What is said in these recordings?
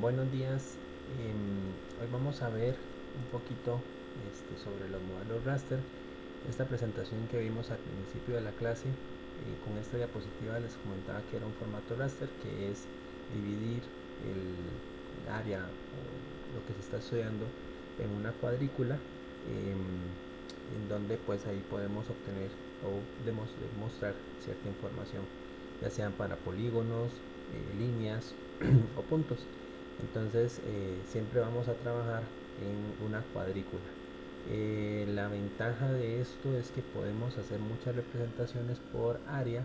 Buenos días. Hoy vamos a ver un poquito sobre los modelos raster. Esta presentación que vimos al principio de la clase, con esta diapositiva les comentaba que era un formato raster, que es dividir el área o lo que se está estudiando en una cuadrícula, en donde pues ahí podemos obtener o demostrar cierta información, ya sean para polígonos, líneas o puntos. Entonces siempre vamos a trabajar en una cuadrícula. La ventaja de esto es que podemos hacer muchas representaciones por área.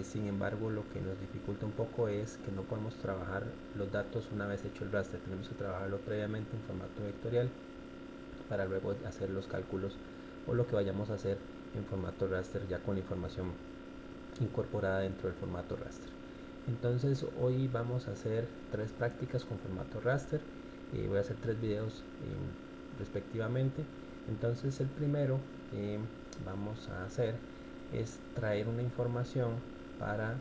Sin embargo, lo que nos dificulta un poco es que no podemos trabajar los datos una vez hecho el raster. Tenemos que trabajarlo previamente en formato vectorial para luego hacer los cálculos o lo que vayamos a hacer en formato raster, ya con la información incorporada dentro del formato raster. Entonces hoy vamos a hacer 3 prácticas con formato raster. Voy a hacer 3 videos respectivamente. Entonces el primero que vamos a hacer es traer una información para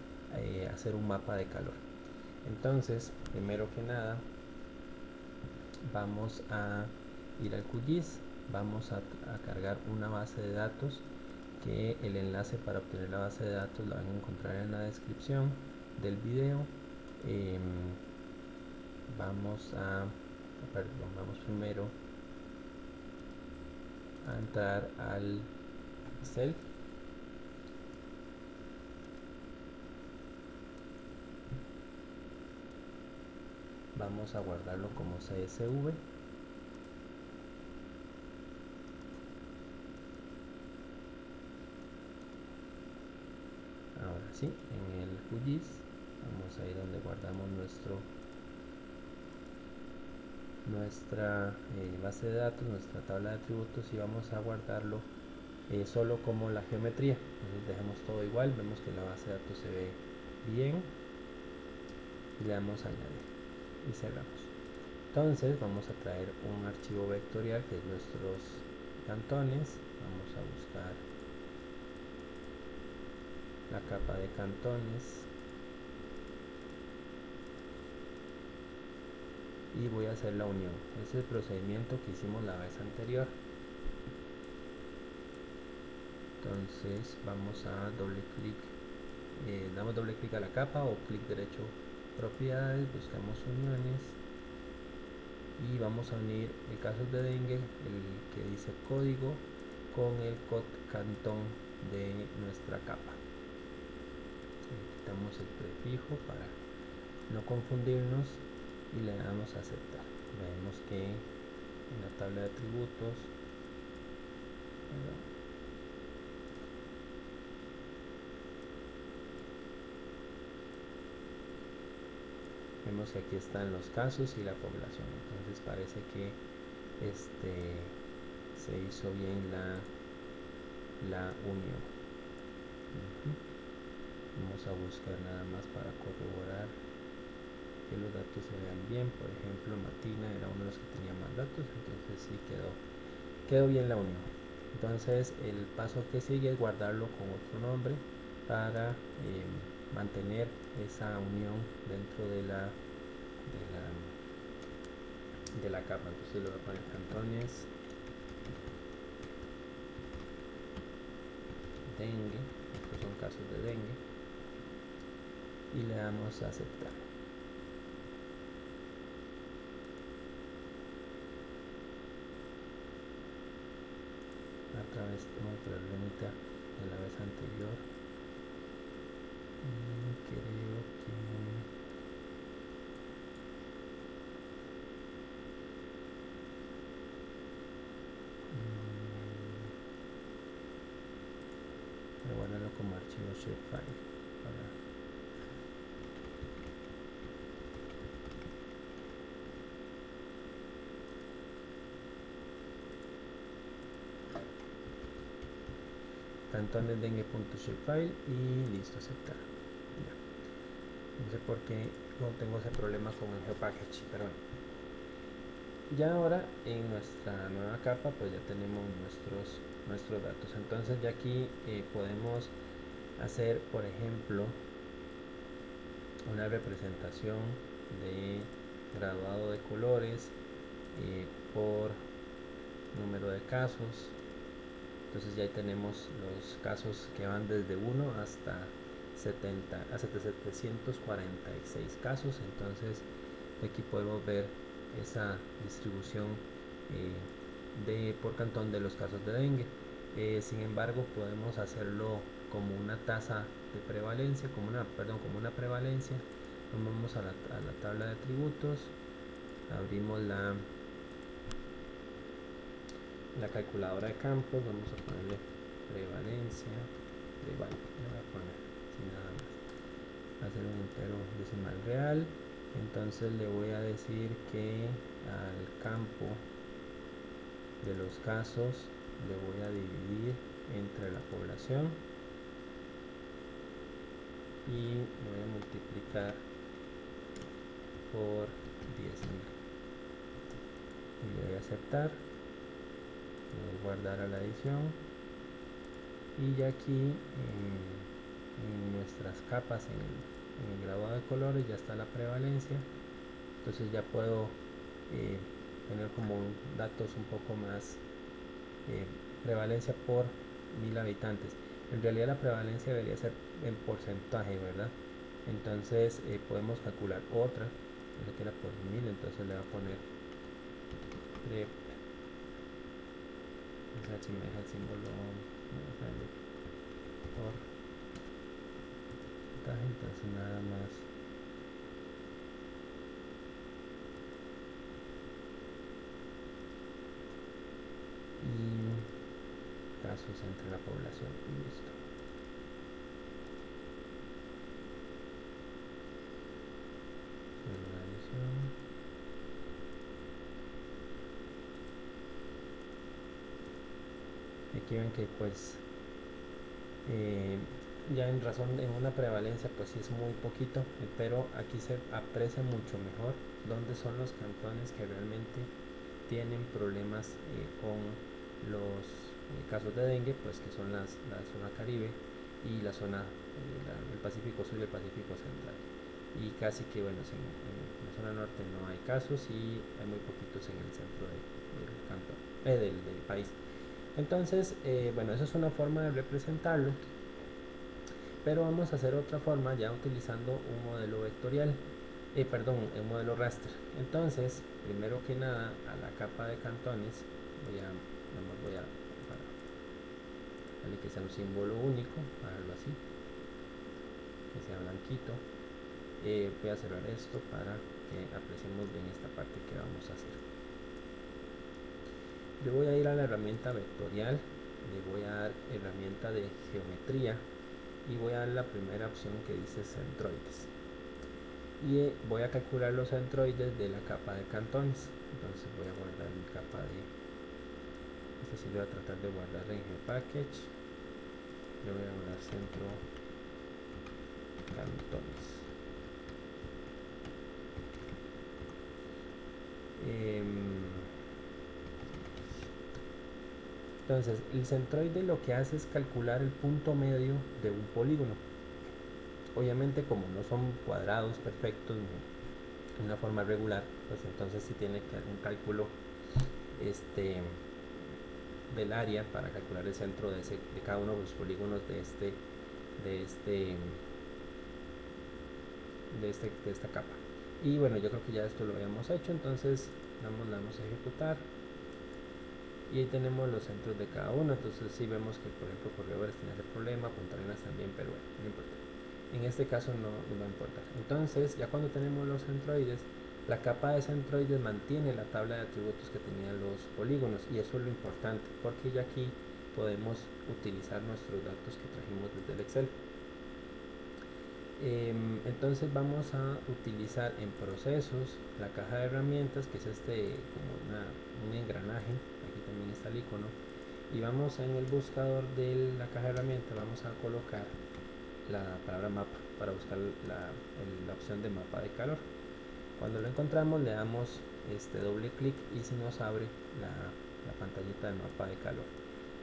hacer un mapa de calor. Entonces, primero que nada, vamos a ir al QGIS, vamos a cargar una base de datos, que el enlace para obtener la base de datos lo van a encontrar en la descripción del video. Vamos primero a entrar al Excel. Vamos a guardarlo como CSV. Ahora sí, en el QGIS vamos a ir donde guardamos nuestra base de datos, nuestra tabla de atributos, y vamos a guardarlo solo como la geometría. Entonces dejemos todo igual, vemos que la base de datos se ve bien y le damos a añadir y cerramos. Entonces vamos a traer un archivo vectorial que es nuestros cantones. Vamos a buscar la capa de cantones y voy a hacer la unión. Ese es el procedimiento que hicimos la vez anterior. Entonces vamos a doble clic, damos doble clic a la capa o clic derecho propiedades, buscamos uniones y vamos a unir el caso de dengue, el que dice código, con el cantón de nuestra capa. Quitamos el prefijo para no confundirnos y le damos a aceptar. Vemos que en la tabla de atributos vemos que aquí están los casos y la población. Entonces parece que se hizo bien la unión. Vamos a buscar nada más para corroborar que los datos se vean bien. Por ejemplo, Matina era uno de los que tenía más datos, entonces sí quedó bien la unión. Entonces el paso que sigue es guardarlo con otro nombre para mantener esa unión dentro de la capa. Entonces le voy a poner cantones dengue, estos son casos de dengue, y le damos a aceptar. Otra vez tengo otra problemita de la vez anterior. Creo que voy a guardarlo como archivo shapefile para cantones dengue.shapefile y listo, aceptar. Ya. No sé por qué no tengo ese problema con el geopackage, pero bueno. Ya ahora en nuestra nueva capa pues ya tenemos nuestros datos. Entonces ya aquí podemos hacer, por ejemplo, una representación graduado de colores, por número de casos. Entonces ya ahí tenemos los casos que van desde 1 hasta 746 casos. Entonces aquí podemos ver esa distribución por cantón de los casos de dengue. Sin embargo, podemos hacerlo como una tasa de prevalencia, como una prevalencia. Vamos a la tabla de atributos, abrimos la calculadora de campos, vamos a ponerle prevalencia, voy a poner sin nada más, hacer un entero decimal real. Entonces le voy a decir que al campo de los casos le voy a dividir entre la población y voy a multiplicar por 10.000 y le doy a aceptar, le doy guardar a la edición y ya aquí en nuestras capas en el grabado de colores ya está la prevalencia. Entonces ya puedo tener como datos un poco más, prevalencia por 1000 habitantes. En realidad la prevalencia debería ser en porcentaje, ¿verdad? Entonces podemos calcular otra, que era por 1000, entonces le voy a poner prep, vamos a ver si me deja el símbolo por porcentaje, entonces nada más y casos entre la población y listo. Aquí ven que pues ya en una prevalencia pues sí es muy poquito, pero aquí se aprecia mucho mejor dónde son los cantones que realmente tienen problemas con los casos de dengue, pues que son la zona Caribe y la zona el Pacífico Sur y el Pacífico Central, y casi que bueno, en la zona norte no hay casos y hay muy poquitos en el centro del cantón, del país. Entonces bueno, esa es una forma de representarlo, pero vamos a hacer otra forma ya utilizando un modelo vectorial, un modelo raster. Entonces, primero que nada, a la capa de cantones voy a darle que sea un símbolo único, para algo así, que sea blanquito. Voy a cerrar esto para que apreciemos bien esta parte que vamos a hacer. Le voy a ir a la herramienta vectorial, le voy a dar herramienta de geometría y voy a dar la primera opción que dice centroides, y voy a calcular los centroides de la capa de cantones. Entonces voy a guardar mi capa esta sí le voy a tratar de guardar en GPackage, le voy a guardar centro cantones. Entonces el centroide lo que hace es calcular el punto medio de un polígono. Obviamente, como no son cuadrados perfectos en una forma regular, pues entonces sí tiene que hacer un cálculo del área para calcular el centro de cada uno de los polígonos de esta capa. Y bueno, yo creo que ya esto lo habíamos hecho, entonces le vamos a ejecutar y ahí tenemos los centros de cada uno. Entonces sí vemos que por ejemplo Corredores tiene ese problema, Punta Arenas también, pero bueno, no importa, en este caso no va a importar. Entonces ya cuando tenemos los centroides, la capa de centroides mantiene la tabla de atributos que tenían los polígonos, y eso es lo importante porque ya aquí podemos utilizar nuestros datos que trajimos desde el Excel. Entonces vamos a utilizar en procesos la caja de herramientas, que es como un engranaje, aquí también está el icono, y vamos en el buscador de la caja de herramientas, vamos a colocar la palabra mapa para buscar la opción de mapa de calor. Cuando lo encontramos le damos doble clic y se nos abre la pantallita de mapa de calor.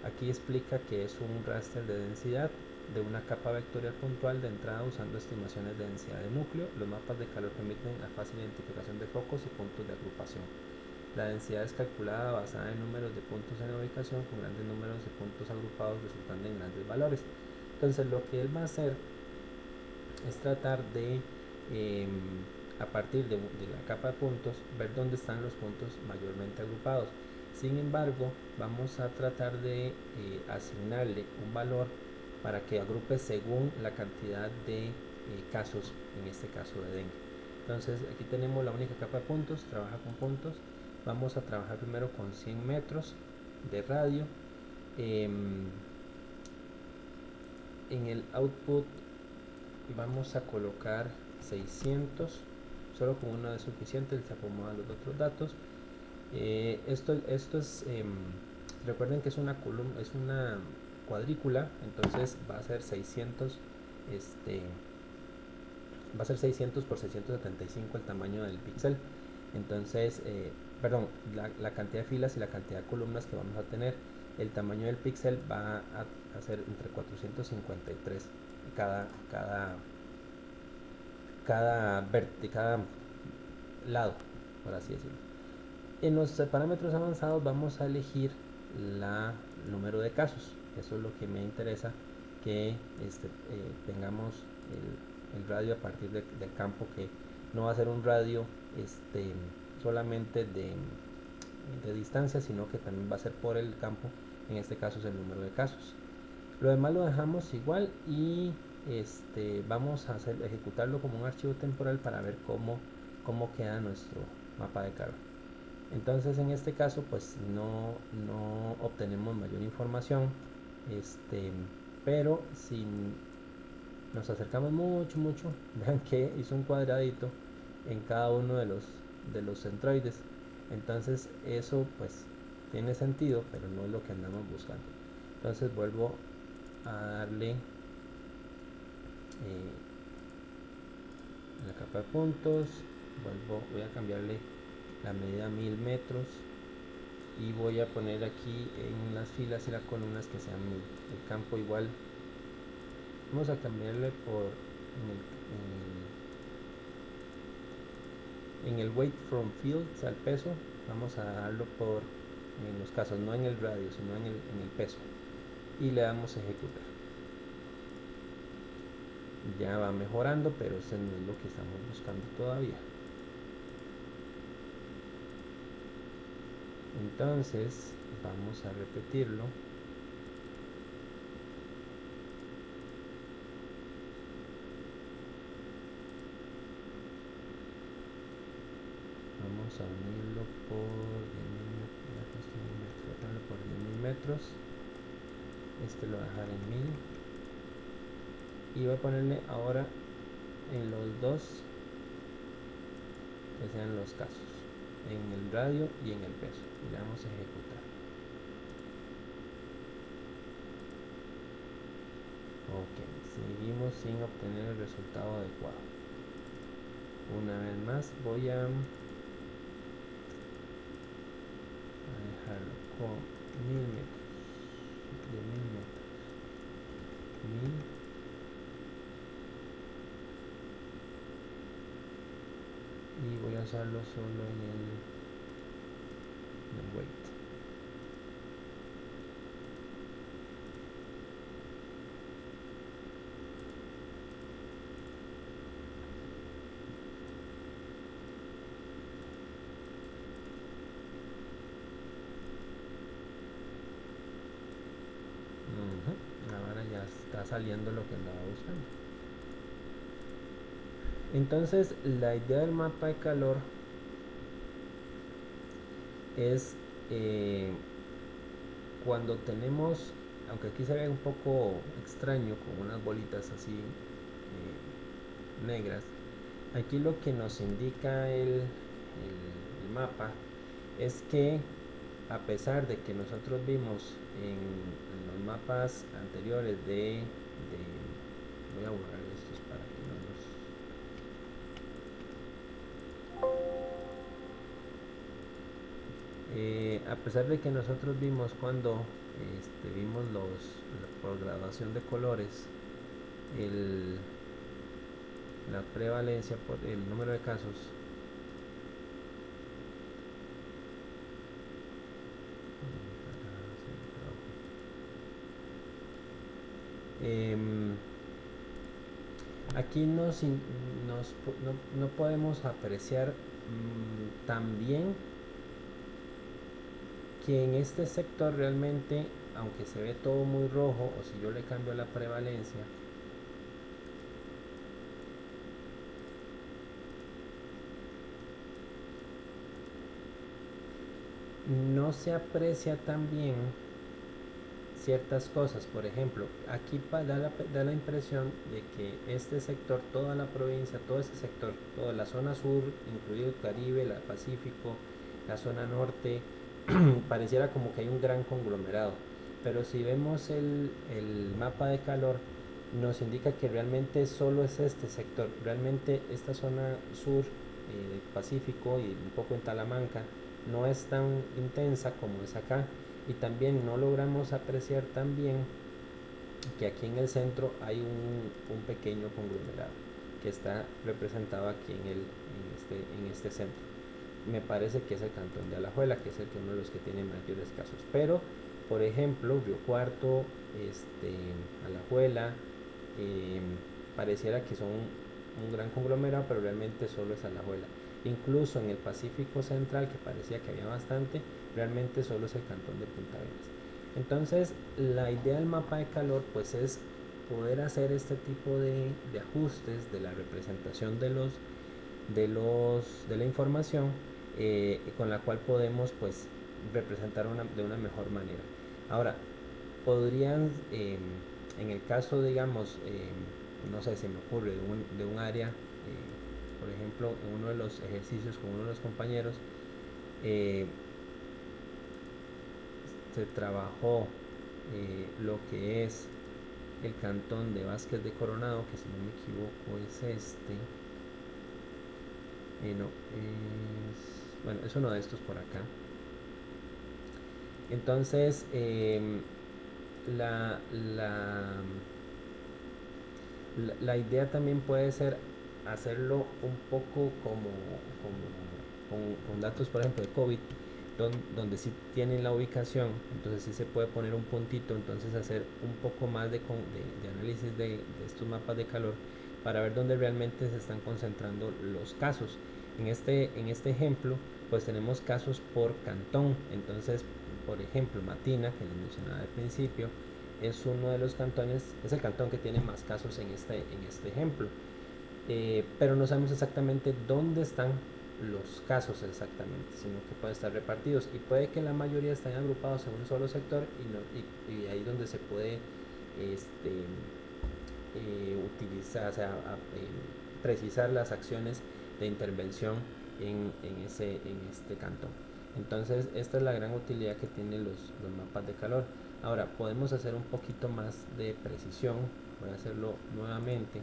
Aquí explica que es un raster de densidad, de una capa vectorial puntual de entrada usando estimaciones de densidad de núcleo. Los mapas de calor permiten la fácil identificación de focos y puntos de agrupación. La densidad es calculada basada en números de puntos en la ubicación con grandes números de puntos agrupados resultando en grandes valores. Entonces lo que él va a hacer es tratar de, a partir de la capa de puntos, ver dónde están los puntos mayormente agrupados. Sin embargo, vamos a tratar de asignarle un valor para que agrupe según la cantidad de casos, en este caso de dengue. Entonces aquí tenemos la única capa de puntos, trabaja con puntos. Vamos a trabajar primero con 100 metros de radio. En el output vamos a colocar 600, solo con uno es suficiente, se acomodan los otros datos. Esto es, recuerden que es una columna, es una cuadrícula, entonces va a ser 600, va a ser 600 por 675 el tamaño del píxel. Entonces, perdón, la cantidad de filas y la cantidad de columnas que vamos a tener. El tamaño del píxel va a ser entre 453 cada lado, por así decirlo. En los parámetros avanzados vamos a elegir la número de casos. Eso es lo que me interesa, que tengamos el radio a partir del campo, que no va a ser un radio solamente de distancia, sino que también va a ser por el campo. En este caso es el número de casos. Lo demás lo dejamos igual y vamos a ejecutarlo como un archivo temporal para ver cómo queda nuestro mapa de calor. Entonces en este caso pues no obtenemos mayor información, pero si nos acercamos mucho, vean que hizo un cuadradito en cada uno de los centroides. Entonces eso pues tiene sentido, pero no es lo que andamos buscando. Entonces vuelvo a darle la capa de puntos, voy a cambiarle la medida a 1000 metros y voy a poner aquí en las filas y las columnas que sean 1000. El campo igual vamos a cambiarle por en el weight from fields al peso, vamos a darlo por en los casos, no en el radio sino en el peso, y le damos a ejecutar. Ya va mejorando, pero eso no es lo que estamos buscando todavía. Entonces vamos a repetirlo. Vamos a unirlo por 10.000 metros. Este lo voy a dejar en 1000 y voy a ponerle ahora en los dos que sean los casos, en el radio y en el peso, y le vamos a ejecutar. Ok, seguimos sin obtener el resultado adecuado. Una vez más voy a dejarlo con 1000 metros, 10.000 metros, 1000, y voy a usarlo solo en el weight. Ahora ya está saliendo lo que andaba buscando. Entonces la idea del mapa de calor es cuando tenemos, aunque aquí se ve un poco extraño con unas bolitas así negras, aquí lo que nos indica el mapa es que, a pesar de que nosotros vimos en los mapas anteriores voy a borrar estos para que no a pesar de que nosotros vimos cuando vimos por graduación de colores el, la prevalencia por el número de casos. Aquí no podemos apreciar también que en este sector realmente, aunque se ve todo muy rojo, o si yo le cambio la prevalencia, no se aprecia tan bien ciertas cosas. Por ejemplo, aquí da la impresión de que este sector, toda la provincia, todo este sector, toda la zona sur, incluido el Caribe, el Pacífico, la zona norte, pareciera como que hay un gran conglomerado. Pero si vemos el mapa de calor, nos indica que realmente solo es este sector. Realmente esta zona sur del Pacífico y un poco en Talamanca no es tan intensa como es acá, y también no logramos apreciar tan bien que aquí en el centro hay un pequeño conglomerado que está representado aquí en este centro. Me parece que es el cantón de Alajuela, que es uno de los que tiene mayores casos, pero por ejemplo Río Cuarto, Alajuela, eh, pareciera que son un gran conglomerado, pero realmente solo es Alajuela. Incluso en el Pacífico Central, que parecía que había bastante, realmente solo es el cantón de Punta Arenas. Entonces, la idea del mapa de calor pues es poder hacer este tipo de ajustes de la representación de la información, con la cual podemos pues representar de una mejor manera. Ahora, podrían, en el caso, digamos, no sé, se me ocurre de un área, por ejemplo, en uno de los ejercicios con uno de los compañeros, eh, se trabajó lo que es el cantón de Vázquez de Coronado, que si no me equivoco es no, bueno, es uno de estos por acá. Entonces, la, la, la idea también puede ser hacerlo un poco con datos, por ejemplo, de COVID, donde sí tienen la ubicación, entonces sí se puede poner un puntito, entonces hacer un poco más de análisis de estos mapas de calor para ver dónde realmente se están concentrando los casos. En este ejemplo, pues tenemos casos por cantón, entonces, por ejemplo, Matina, que les mencionaba al principio, es uno de los cantones, es el cantón que tiene más casos en este ejemplo. Pero no sabemos exactamente dónde están los casos exactamente, sino que pueden estar repartidos y puede que la mayoría estén agrupados en un solo sector y ahí donde se puede utilizar, o sea, precisar las acciones de intervención en este cantón. Entonces, esta es la gran utilidad que tienen los mapas de calor. Ahora, podemos hacer un poquito más de precisión. Voy a hacerlo nuevamente.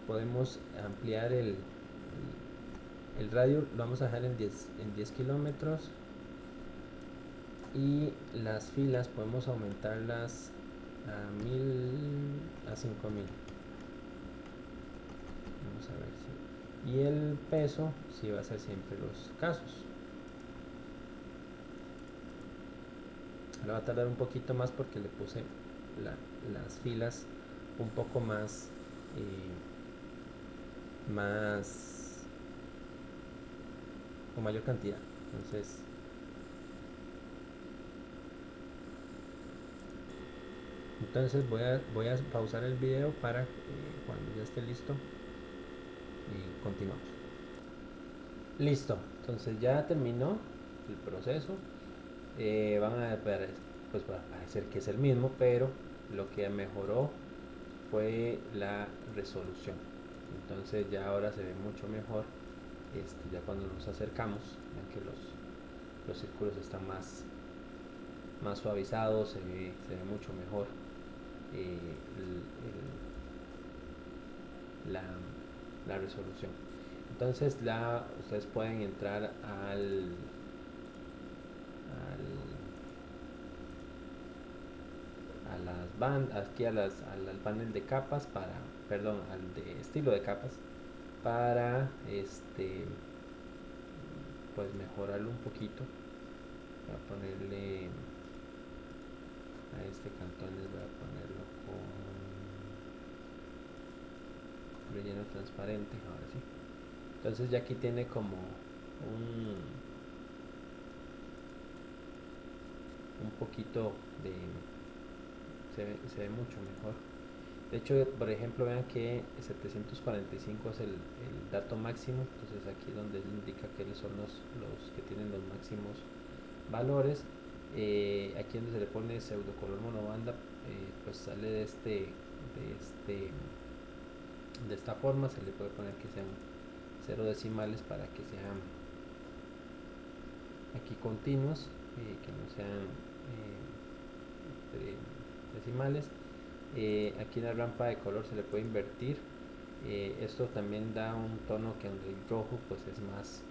Podemos ampliar el radio, lo vamos a dejar en 10 kilómetros, y las filas podemos aumentarlas a 1000, a 5000. Vamos a ver si. Y el peso sí va a ser siempre los casos. Ahora va a tardar un poquito más porque le puse las filas un poco más con mayor cantidad. Entonces voy a pausar el video para cuando ya esté listo continuamos. Listo, entonces ya terminó el proceso. Van a pues va a parecer que es el mismo, pero lo que mejoró fue la resolución. Entonces ya ahora se ve mucho mejor. Ya cuando nos acercamos, ven que los círculos están más suavizados, se ve mucho mejor eh, la, la resolución. Entonces ustedes pueden entrar a las bandas, aquí al panel de capas para, perdón, al de estilo de capas para pues mejorarlo un poquito. Voy a ponerle a este cantón, les voy a ponerlo con relleno transparente, ahora sí. Entonces ya aquí tiene como un poquito de, se ve mucho mejor. De hecho, por ejemplo, vean que 745 es el dato máximo, entonces aquí es donde él indica que son los que tienen los máximos valores. Aquí donde se le pone pseudo color monobanda, pues sale de esta forma. Se le puede poner que sean 0 decimales para que sean aquí continuos, que no sean decimales. Aquí en la rampa de color se le puede invertir. Esto también da un tono que donde el rojo pues es más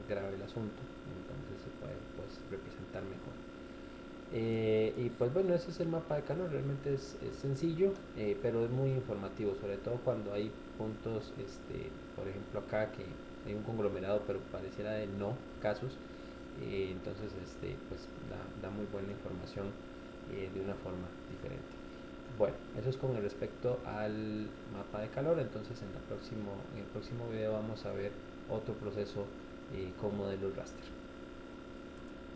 grave el asunto, entonces se puede pues representar mejor. Y pues bueno, ese es el mapa de calor, realmente es sencillo, pero es muy informativo, sobre todo cuando hay puntos, por ejemplo acá que hay un conglomerado pero pareciera de no casos, entonces pues da muy buena información de una forma diferente. Bueno, eso es con respecto al mapa de calor. Entonces en el próximo video vamos a ver otro proceso con modelos raster.